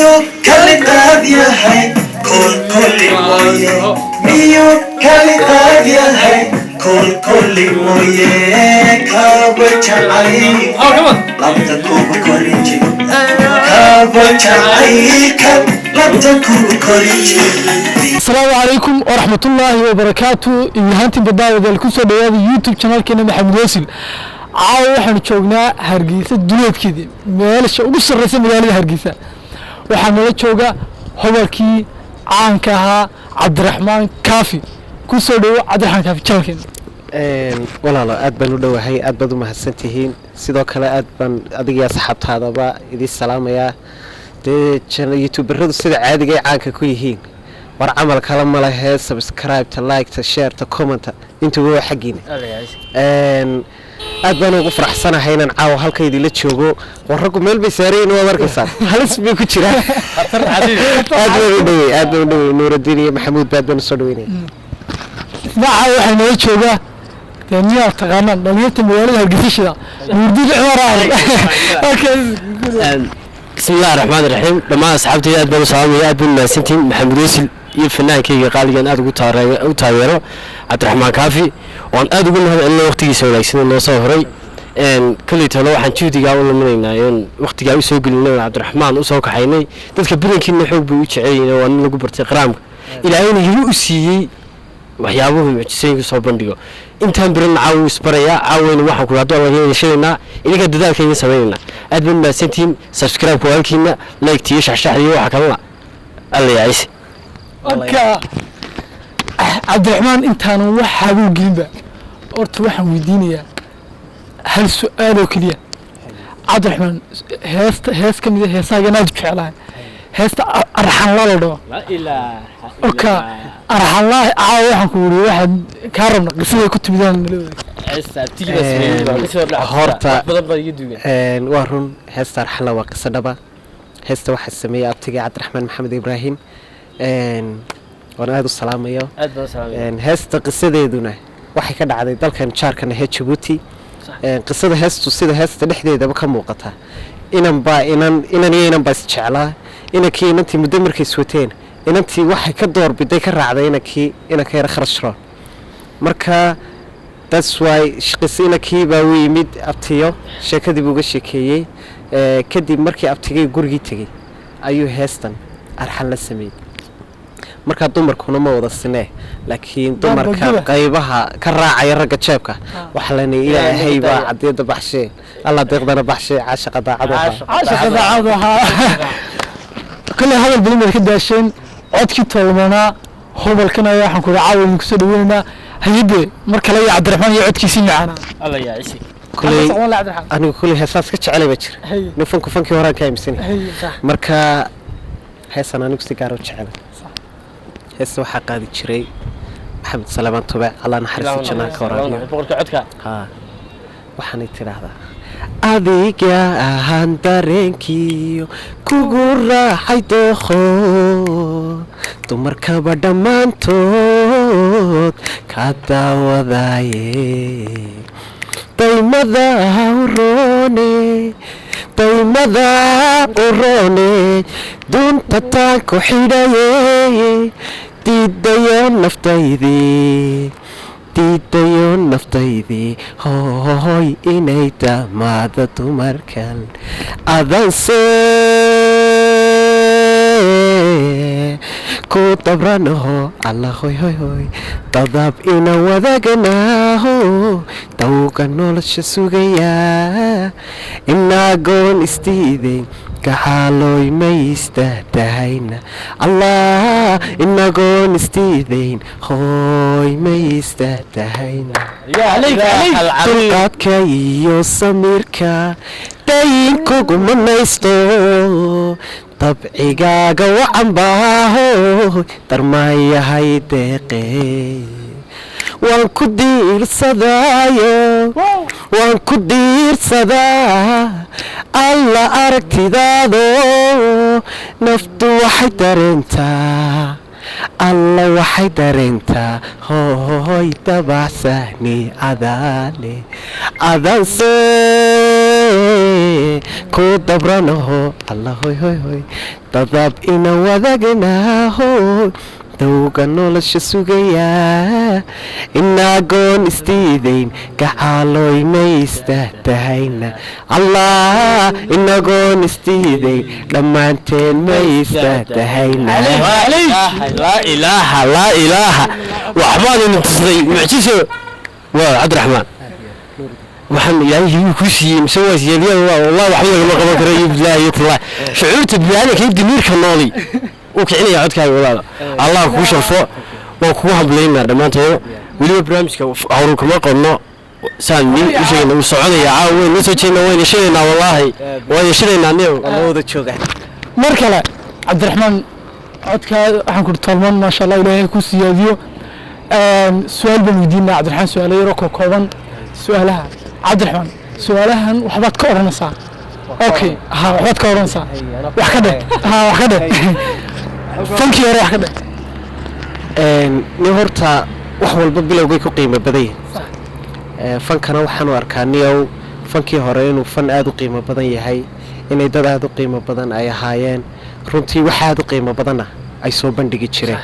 ميو كالقاد يا هاي كل مويه ميو كالقاد يا هاي كل مويه كابتشاي لابد كوب كوريجي كابتشاي لابد كوب كوريجي. السلام عليكم ورحمة الله وبركاته. إنهانتي بداية ذلك كل سنة يوتيوب channel كنا محمد واسل. عاو وحنا شوقنا هرقيسة دولت كذي مالش وقص الرسم مالي هرقيسة وحنا شوقا هوكي عنكها عبد الرحمن كافي كل سنة عبد الرحمن كافي channel كنا. والله لا أدبن ولا وهي أدبن ما هسنتهين سيدا كلا أدبن أديك أصحابت هذا با إذا السلام يا ده channel يوتيوب الرد سيدا عادي جاي عنك كويهين ورعمل كلام ملا هي سبسكرايب تلايك تشير تكومنت انتوا هو حقين أدبن وقف رحسنا هينا عاو هالكيدي لتشوجو ورقوا ميل بيسارين ومركزات هلس بيكو تشرا أدبن نور الدين محمود بادبن الصدويني ما عاو وحنا شوقا تانية تغنى نليت موالد هالقفيش ذا نردي العمارة. بسم الله الرحمن الرحيم. لما أصحابتي أدبن صامي أدبن سنتين محمد واسل يفنان كي قال لي أنا أدقو تايرو عبد الرحمن كافي وأن أدقو إنه إلا وقت يسوي لك سنة صهري إن كل تلو عن شودي قاول مننا إن وقت جاي يسوق لنا عبد الرحمن وسوق حيني تذكرين كنا حب ويشعين وأن نقبر تقرام إلى أين يؤسي waxyaabuhu mucjisooyinka soo bandhigo intaan birin caawu isbaraya caawayna waxaan ku raado waan yeeshanaa inaga dadaalkayga sameeyna aad baan maasantiin subscribe ku halkiina like tiyo shaxshaxdiyo waxa kale alla yaayis okay عبد الرحمن intaan waxa uu gelinba horta waxaan weydiinayaa hal su'aal oo kaliya عبد الرحمن hees kamid ah heesaha aad jecelahay heesta arxan la dhaw la ilaaha okay arxan la waxaan ku wariyo waxaan ka rabna qisada ku timidaan heesta tigida sameeyay horta badan baa iga duugan waa run heesta arxan la waa qisadaba heesta waxa sameeyay abtiga Cabdi Raxmaan Maxamed Ibrahim wana aad u salaamayo heesta qisadeeduna waxay ka dhacday dalkan jaarkana ee Djibouti qisada heestu sida heesta dhexdeedaba ka muuqata inan bas jeclaa inakii inantii muddo markay sooteen inantii waxay ka doorbiday ka raacday inanka yara kharashro marka that's why inakii baa u yimid abtiyo sheekadii buu uga sheekeeyey kadib markii abtigay gurigii tegey ayuu heestan arxan la sameeyey marka dumarkuna ma wada sinee laakiin dumarka qaybaha ka raacaya ragga jeebka waxa la leeyahay ilaahay baa cadiyada baxshay alla deeqdana baxshay caashiqa daacadaha كل هذا البلد كده عشان عدك طولنا هو بالكنا يا حنكون عاون كسر ويننا هيدي مركلي عبد الرحمن يعد كيسين معنا الله يعيشي كل أنا كل هساس كتش على بشر نفنك وراك كايم سنة مركا هسنا نكسي كارو تشعل هسوا حق هذا الشيء محمد سلمان تبع الله نحرس جنا كوراك ها وحني ترى هذا adiga ahaan dareenkiyo kugu raaxay dooqo dumarkaba dhammaantood ka daawadaye daymada uroone dunta taan ku xidhaye diidayo naftaydii hooy inay damaada dumarkan adanse ku dabranaho alla hoy dadab ina wadaaganaho dawga nolosha sugaya inagoon istiiday كحالوي ما يستهدهين الله إنكون استيذين خوي ما يستهدهين يا عليك تلقات كيو سميركا داينكو قم نيستو طبعيقا وعن باهو ترماي هاي ديقي وان كدير صدايو وان كدير صدا الله أركتي دادو نفتو وحي دارنتا الله وحي دارنتا هوي تبع سهني عدالي عدال سي ku dabranaho alla hoy hoy hoy dadab ina wadagnaho dawga nolosha sugaya inagoon istiidayn gacaalooy maystahayna allah inagoon istiidayn dhammaanteen maystahayna laa ilaaha waxbaan ina tusday mucjiso waa cabdiraxmaan waxaan ilaahay ku siiyey mise waa siiyay wallah waxba lagama qaban karo ilaahay taala shucuurta bini'aadamka iyo dimiirka nooli uu kicinaya codkaaga walaalo allah kuu sharfo waan kugu hablaynaa dhammaantood weliba barnaamijka hawru kuma qodno saan min u sheegna uu soconaya caawa weyn noo soo jeedna wayna shiraynaa wallaahi wayna shiraynaa anigo wada jooga mar kale cabdiraxmaan codkaada waxaan ku tolman maasha allah ilaahay ku siyaadiyo su'aal baan weydiinaa cabdiraxmaan su'aalo yaro kooban su'aalaha cabdiraxmaan su'aalahan waxbaad ka oranaysaa okay ha waxbaad ka oranaysaa wax ka dheh ha wax ka dheh fankii hore wax ka dheh ni horta wax walba bilowgay ku qiimo badan yihiin fankana waxaan u arkaa niyow fankii hore inuu fan aad u qiimo badan yahay inay dad aad u qiimo badan ay ahaayeen runtii wax aad u qiimo badanna ay soo bandhigi jireen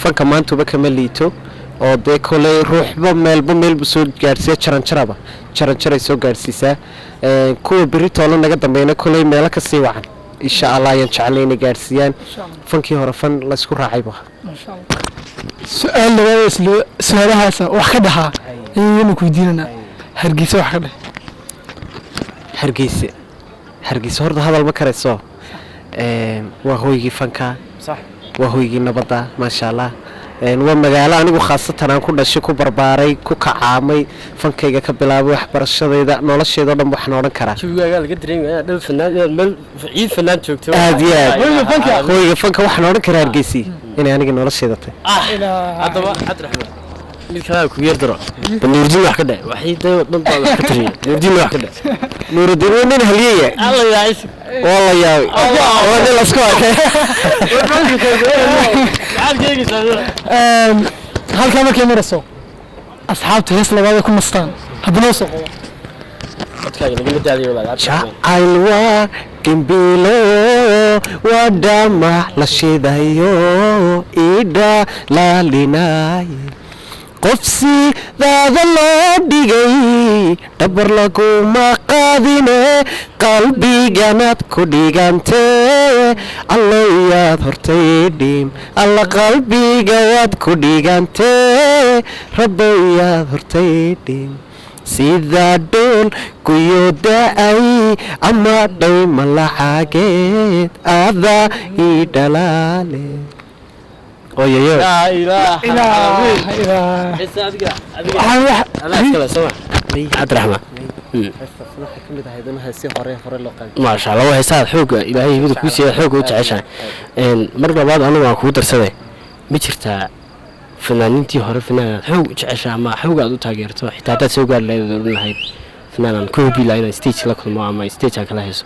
fanka maantuba kama liito oo dee koley ruuxba meelba meelbu soo gaadhsiiya jaranjaray soo gaadhsiisaa kuwa berri toola naga dambeeyna koley meelo ka sii wacan insha allah ayaan jeclay inay gaadhsiiyaan fankii hore fan laysku raacay bu ahaa su'aal labaad su'aalahaasa wax ka dhahaa ayaynu ku weydiinanaa hargeysa wax ka dheh hargeysa horta hadal ma karayso waa hooygii fanka waa hooygii nabadda maasha allah waa magaalo anigu khaasatan aan ku dhashay ku barbaaray ku kacaamay fankayga ka bilaabay waxbarashadayda nolosheedao dhan waxaan odhan karaa aad iyo aad hooyga fanka waxaan odhan karaa hargeysi inay aniga nolosheeda tahay haddaba cabdiraxmaan mid kalaa ku yar daro nuurdiin wax ka dheh waxay dad dhan baa wax ka tariya nuurdiin wax ka dheh nuurdiin waa nin halyeeya alla yaais waa la yaabay waa nin lasku arkay halkaa markay marayso asxaabta hees labaad ay ku nastaan haddana soo qodo codkaaga lagama daadiyo jacayl waa gembilo waa dhamac la shidayo idha laalinaye qof sidaada loo dhigay dhabar laguma qaadine qalbiganaad ku dhigantee allayaad hortaydhiim alla qalbiga waad ku dhigantee rabbayaad hortaydhiim sidaa dhool kuyo da-ay ama dhayma lacageed adaa ii dhalaale oyoyo cabdiraxmaan maasha allah waa heesaad xooga ilaahay hibada kuu siiya xooga u jeceshahay mar labaad anigu aan kugu darsaday ma jirtaa fanaaniintii hore fanaanan xoog u jecesha ama xoog aad u taageerto xitaa haddaad soo gaari lahayd oran lahayd fanaanan ku hubi lahaa inaan stage la kulmo ama stage aan kala hayso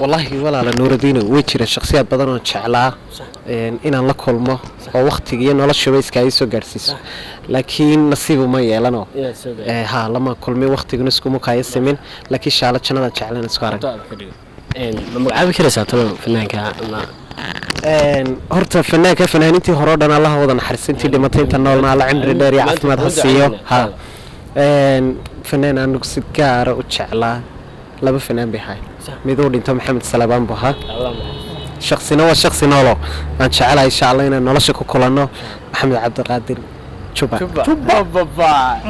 wallaahi walaala nuuradiino way jireen shakhsiyaad badan oo jeclaa inaan la kulmo oo wakhtiga iyo noloshuba iska ay soo gaarsiiso laakiin nasiibu ma yeelanoo ha lama kulmin wakhtiguna iskuma kaayo simin laakiin shaala jannada jeclan isku arag ma magacaabi karaysaa talo fanaanka horta fanaaniintii hore oo dhan allaha wada naxariisintii dhimatay inta noolna alla cimri dheer iyo caafimaad ha siiyo ha fanaan anigu si gaara u jeclaa laba fanaan bay ahay mid uu dhinto maxamed salabaan buu ahaa shaksina waa shaksi noolo aan jecelahay insha allah inaan nolosha ku kulanno maxamed cabdiqaadir juba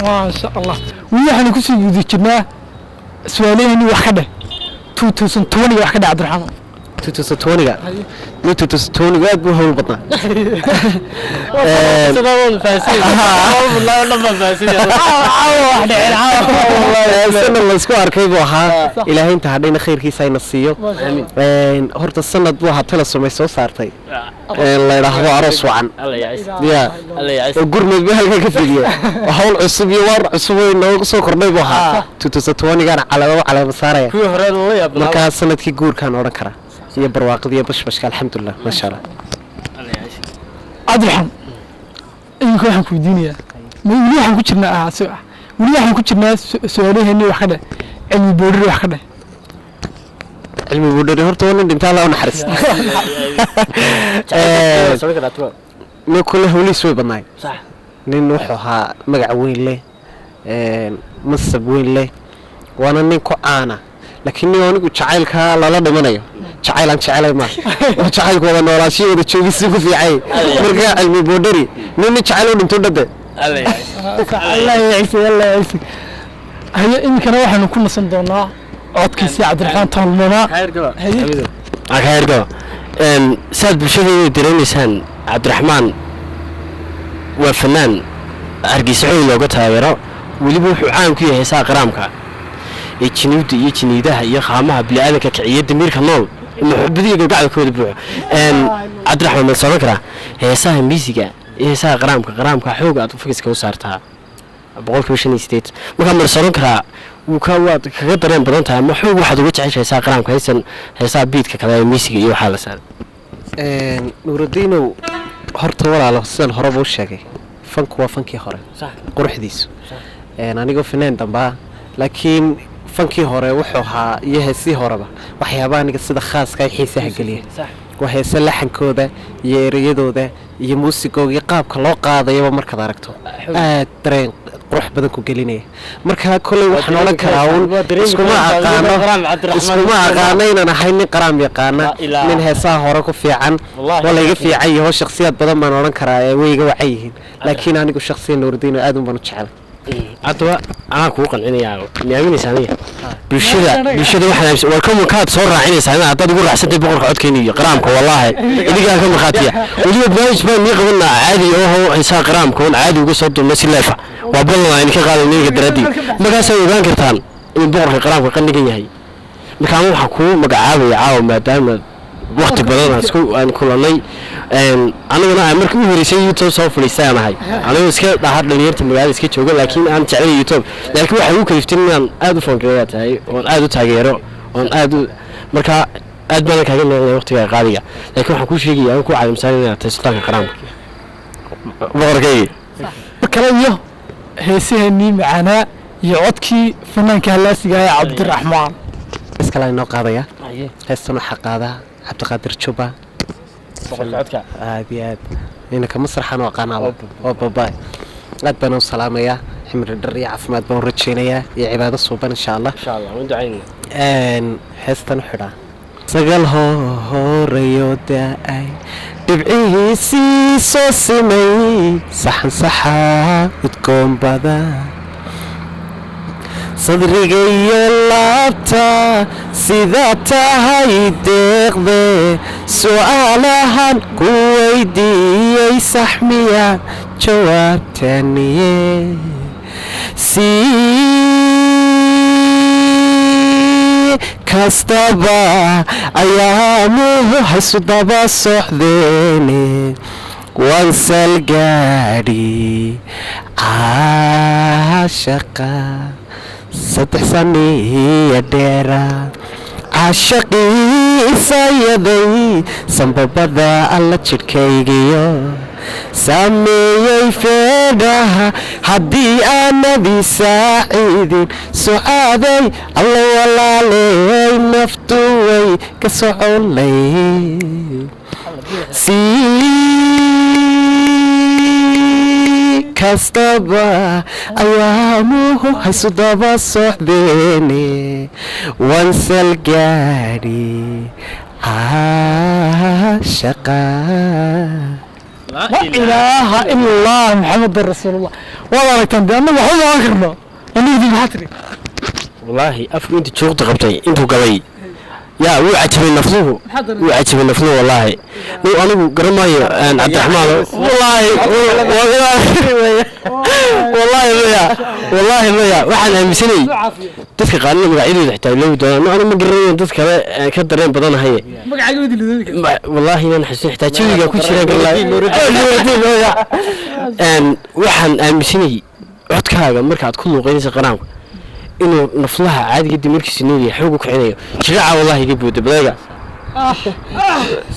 maasha allah weli waxaanu kusii guudi jirnaa su'aalahani wax ka dheh 2020 wax ka dheh cabdiraxmaan 2020 aad buu hawl badnaa sanad laysku arkay buu ahaa ilaahay inta hadhayna khayrkiisa ayna siiyo horta sanad buu ahaa tala sumay soo saartay la yidhaahdo aroos wacan oo gurmud ba halkan ka fidiya hawl cusub iyo war cusub oo inoogu soo kordhay buu ahaa 2020 calaama saaraya markaa sanadkii guurkaan odhan karaa iyo barwaaqadiyo bashbashka alxamdulilah maasha allah cabdiraxmaan idinka waxaan ku weydiinayaa weli waxaan ku jirnaa su'aalaheenii wax ka dheh cilmi boodhari wax ka dheh cilmi buudhari horta waa nin dhintaa la naxariista nin kule hawliis way badnaay nin wuxuu ahaa magac weyn leh masab weyn leh waana nin ku caana laakiin nin anigu jacaylka lala dhimanayo jacaylaan jecelay ma jacaylku wada noolaashiyo wada joogisi ku fiicay marka cilmi boodhari nin jacayl u dhinto dhade Allah yacisi haye iminkana waxaanu ku nasan doonaa codkiisii cabdiraxmaan taalmana akayrgo saad bulshada dareemaysaan cabdiraxmaan waa fanaan hargeysa xoog looga taageero weliba wuxuu caan ku yahay heesaha qaraamka ee jinuuda iyo jiniidaha iyo qaamaha bini'aadanka kiciya damiirka nool muxubadiyo gabgacda kooda buuxo cabdiraxmaan ma socon karaa heesaha miisiga iyo heesaha qaraamka xoog aad fokiska u saartaa 158 markaa ma socon karaa waad kaga dareen badan tahay ma xoog waxaad uga jeceshahay heesaha qaraamka heesaha biidka kale ee miisiga iyo waxaa la saaray nuurudiinow horta walaalo sidaan horeba u sheegay fanku waa fankii hore quruxdiisu anigoo fanaan dambaa laakiin fankii hore wuxuu ahaa iyo heesii horeba waxyaabaha aniga sida khaaska xiisaha geliya waa heese laxankooda iyo ereyadooda iyo muusigooda iyo qaabka loo qaadayaba markaad aragto aad dareen qurux badan ku gelinaya marka kolay waxaan odhan karaa iskuma aqaano inaan ahay nin qaraam yaqaana nin heesaha hore ku fiican waa layga fiican yaho shakhsiyaad badan baan odhan karaa ee wayga wacan yihiin laakiin anigu shakhsiyan nuurdiino aad un baan u jecel haddaba anaa kugu qancinayaa niyaaminaysa aniga bulshada waxaan war ka markaad soo raacinaysaa inaad haddaad ugu raacsantay boqorka codkeenna iyo qaraamka wallaahi idigaa ka markhaatiya weliba barnaamij baan nii qabanaa caadi oo heesaha qaraamka oon caadi uga soo duubno si leefa waa ballan ayna ka qaaday ninka daraaddii markaasaad ogaan kartaan in boqorka qaraamka qandhigan yahay marka ama waxaan kuu magacaabaya caawa maadaama waqti badan aan kulanay aniguna aan markii u horeysay YouTube soo fadhiistaan ahay anigu iska dhaxad dhalinyarta magaalada iska jooga laakiin aan jeclay YouTube laakiin waxa uu kaliftin inaan aad u fangareeyo tahay oo aad u taageero oo aad marka aad baan kaaga leeyahay waqtiga qaadiga laakiin waxaan ku sheegay aan ku caalimsan inaad tahay sultaanka qaraamka boqorkayga kala iyo heesahani macana iyo codkii fanaanka halaasiga ee cabdiraxmaan iskala inoo qaadaya heestan waxa qaada cabdiqaadir juba aad inaka masraxan oo qanaaba oo babaay aad baan u salaamayaa ximri dhar iyo caafimaad baan rajeynayaa iyo cibaado suuban insha Allah waan ducaynaa heestan xidha sagal horeeyo daay dhibcihiisii soo simay saxan saxa udgoon badan صدري اللابتا سيدا تهي ديغدي سؤالها كويدي يسحميا جواب تانية سي كاستبا أيامه حيث دبا صحذيني وانسى القاري عاشقا صدح سني ديرا عاشقي سيدي سنببدا الله جركيغيو سامي فيدها هدي انا بساعدين سعادي الله والله لي نفتوي كسعولي كاستبا أيامه حيث دبا صحبيني وانسى القاري عاشقا لا إله إلا الله محمد رسول الله والله ركن بأنه وحوض آخرنا أنه دي بحتري والله أفر أنت شوق تغبطي أنتو قوي يا وعجب النفسه وعجب النفسه والله أنا قرماي عبد الرحمن والله ما waxaan aaminsanay dadka qaarna magacyadooda xitaa loo doonaa ana ma garanay dadka ka dareen badan haye wallahi inaan xasuusin xitaa jawiga ku jiraan waxaan aaminsanay codkaaga markaad ku luuqeynayso qaraamka inuu naflaha caadiga dimirkiisa nool yahay xoog ku xinayo shiraaca wallahi iga buuda badaga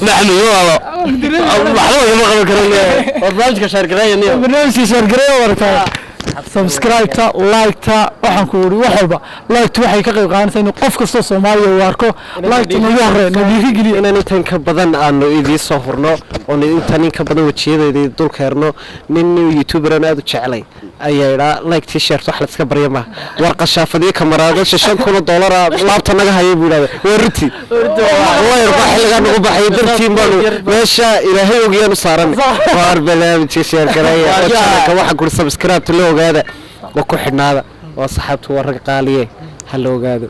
maxamed walaalo waxba ma qaban karo barnaamijka shaargareeyo barnaamijka shaargareeyo warta subscribe-ta like-ta waxaan ku wari wax walba like-tu waxay ka qayb qaadanaysaa in qof kasta Soomaaliya uu arko like-tu nagu horreyn nabiga geliya inaan intan ka badan aanu idii soo hurno oo intan in ka badan wajiyadeedii dulka herno nin youtuber aad u jeclay ayaa ila like t-shirt wax la iska baryo ma war qashaafadiyo kamaraado $5,000 laabta naga hayay buu yiraahday warti way xilliga nagu baxay dartiin baanu meesha ilaahay ogiyaan saaran war barnaamijka share galaya waxa ku subscribe loo ogaada oo ku xidhnaada oo saxaabtu war rag qaaliye hal loo ogaado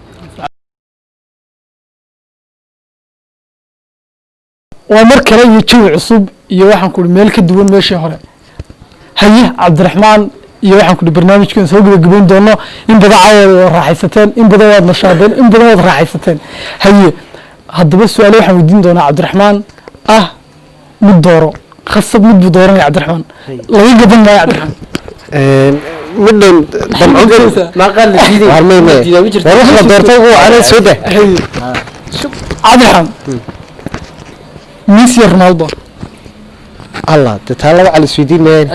ومر كلا يجوا عصب يوحنا كل ميل كدوان ماشي هراء هيا عبد الرحمن يوحنا كل برنامج كان سوق الجبين دونا إن بدأ راح يستن إن بدأ واد نشاطين إن بدأ واد راح يستن هيا هذا بس سؤال يوحنا ودين دونا عبد الرحمن مدورة خاصة مدورة يا عبد الرحمن لا يقبل ما يا عبد الرحمن منهم ما قال لي والله دورته على سوده عبد الرحمن ميسي رونالدو الله تتعلم على السويدين مين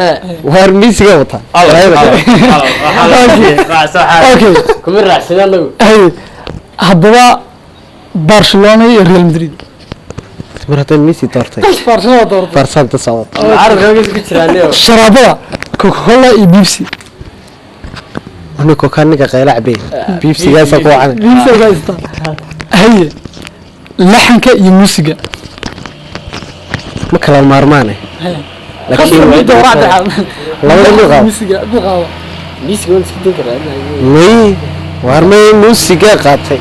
وهر ميسي قوتها اوكي كمل راح سنان هذا برشلونة ريال مدريد مرتين ميسي دورتي برشلونة دورتي فرسان تصوت عارف راجل كتير شرابة كوكاكولا بيبسي أنا كوكانيكا قيلع بيه بيبسي جالسة قوعنا بيبسي جالسة هي لحنك يموسيقى ما كلا المارمانة لكن ميسي وين سكتين كده مي وارمي موسيقى قاتي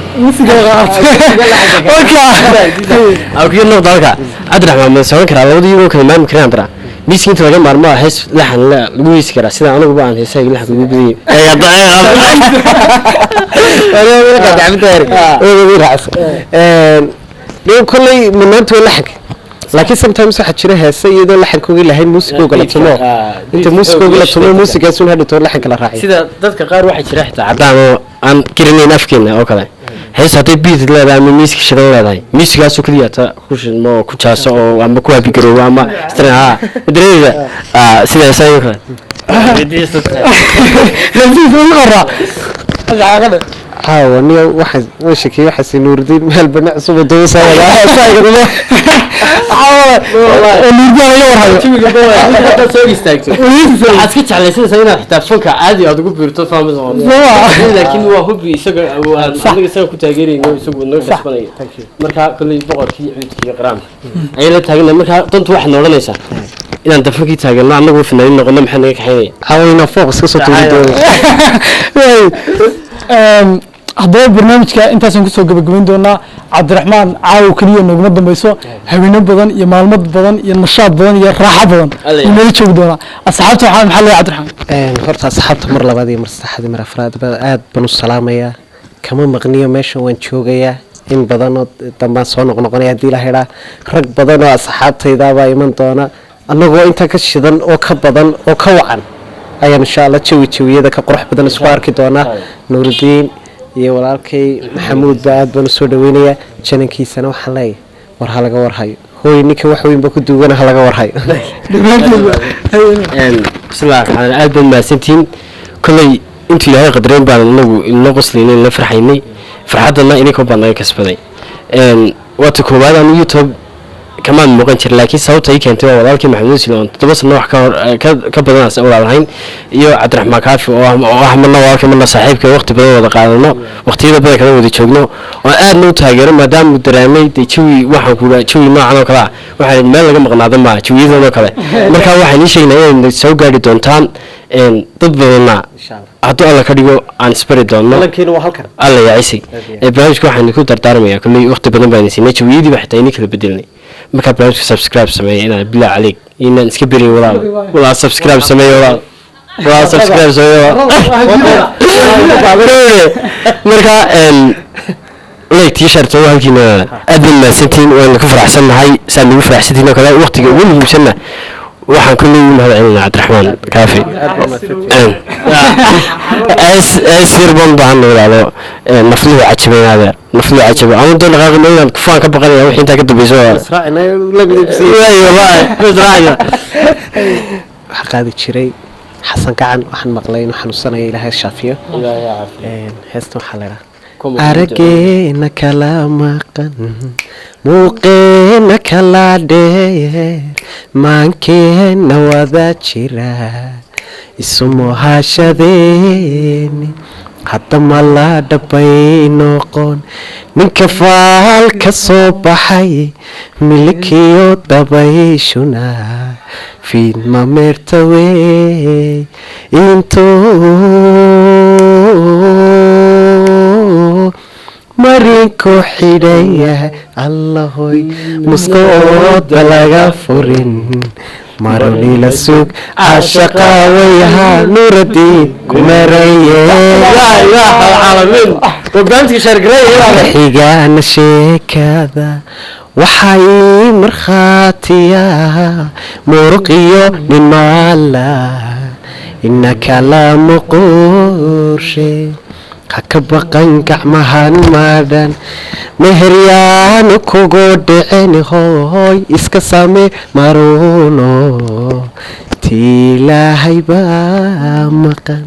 أو كده نقطة ذلك أدرى ما سوين كده لو دي يمكن ما ممكن أدرى ميسي كنت بجمع ما أحس لحن لا لويس كده سيدا أنا بقى عندي سايق لحن بيبدي يا ضايع أنا قاعد عم تاري لو كل من أنت ولحك لكن sometimes واحد شريه السيد ولا حد كوجي لهين موسيقى ولا تمو أنت موسيقى ولا تمو موسيقى سون هذا تقول لحن كلا راعي سيدا ذاتك قار واحد شرحته عدام عن كرني نفكنا أو كذا هيس هتي بيت لا ده من ميسك شغل لا ده ميسك سكرية تا كوش ما كوتشاس أو أما كوا بيجروا أما استرا مدري سيدا سايق بدي استرا لذيذ والله هذا وني واحد وشكي واحد سنور الدين مهالبناء صوب دوسة ولا سايق ولا حسكت على اساس انا حتى فك عادي او تقول بيرتو فاهم لكن هو هوبي اسق صح اسق ku taageerin isag noo shaqeynay marka kulli boqorkii ciidkii qaraam ay la taagna marka dantu wax noolanaysa inaan dafakii taageerno anagu finayn noqono maxay naga kaxeeyay hawayna focus ka soo tuuray هذا برنامج كأنت سنكسر قبل دونا عبد الرحمن عاو كليا نجمة دميسو هبينا بدن يا معلومات بدن يا نشاط بدن يا راحة بدن يميل شو دونا أصحابته حال محل يا عبد الرحمن فرت أصحابته مرة لبادي مرستحد من أفراد بعد بنو السلامة يا كمان مغنية ماشى وين شوقية إن بدنو تما صون غنية دي لهلا رك بدنو أصحابته إذا بايمن دونا أنا هو أنت كشدن أو كبدن أو كوعن أي إن شاء الله شوي إذا كقرح بدن سوار كدونا نور الدين iyo walaalkay maxamuud baad baan soo dhaweynaya janankiisana waxa leeyahay war halaga warhayo hooy ninka wax weyn ba ku duugan halaga warhayo bismillaahi aad baan maasantiin kulay intii ilaahay qadareen baan inagu inoo qosleynay la farxaynay farxadana inay baan naga kasbaday waata koowaad aan YouTube كمان ممكن تشر لكن صوته كان توا والله كم حمد سلون تبص إنه كبر ناس أول على يو عبد الرحمن كافي وأحمد الله كمان صاحبك وقت بدو قالنا وقت إذا بدك كانوا يتشوفنا وأنا نوتاجر ما دام درامي تشوي واحد كذا تشوي ما عنا كذا واحد ما لقى مقنع ذا ما تشوي ذا كذا مركب واحد نشي نايم سو قاعد دونتان إن تضبطنا هاتو الله كريجو عن سبيريت دون الله كينو هالكر الله يعيسي برنامج واحد نكون ترتارمي كل وقت بدنا بينسي نشوي يدي بحتاجني كذا بدلني marka barnaamijka subscribe sameeyay inaan bilaa caleeg inaan iska birin walaal subscribe sameeyo walaal subscribe sameeyo marka like t-shirt oo halkiina aad baan maasantiin waan ku faraxsanahay saan ugu faraxsantiin oo kale waqtiga ugu muhiimsanna waxaan kulli u mahadcelinaa Cabdiraxmaan Kaafi sirban baan walaalo nafliga cajabeenada nafliga cajab aan doon qaqnayaan kufaan ka baqanaya wixii inta ka dambayso israacina la midibsi wallahi israacina waxa qaadi jiray xasan gacan waxaan maqlay inuu xanuunsanaya ilaahay shaafiyo heesta waxaa leedahay arageena kala maqan muuqeena kala dheer maankeena wada jira isumuhashadeeni hadda ma la dhabay noqon ninka faal ka soo baxay milikiyo dabayshuna fiidma meertawey intuu marinku xidhan yahay allahoy muska ooda laga furin marolila sug caashaqaawayahaa nuuradii ku mereeyexigaana sheekada waxaa ii markhaatiya muruqiyo nimaala inaka lama qorshe haka baqan gacmahan maadhan meheryaanu kugu dhicin hooy iska same maruuno tiilaahay baa maqan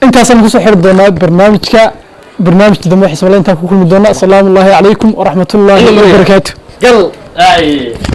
intaasaan kusoo xiri doonaa barnaamijka dambe xisbala intaan ku kulmi doona asalaamu allaahi calaykum waraxmatullaahi wabarakaatu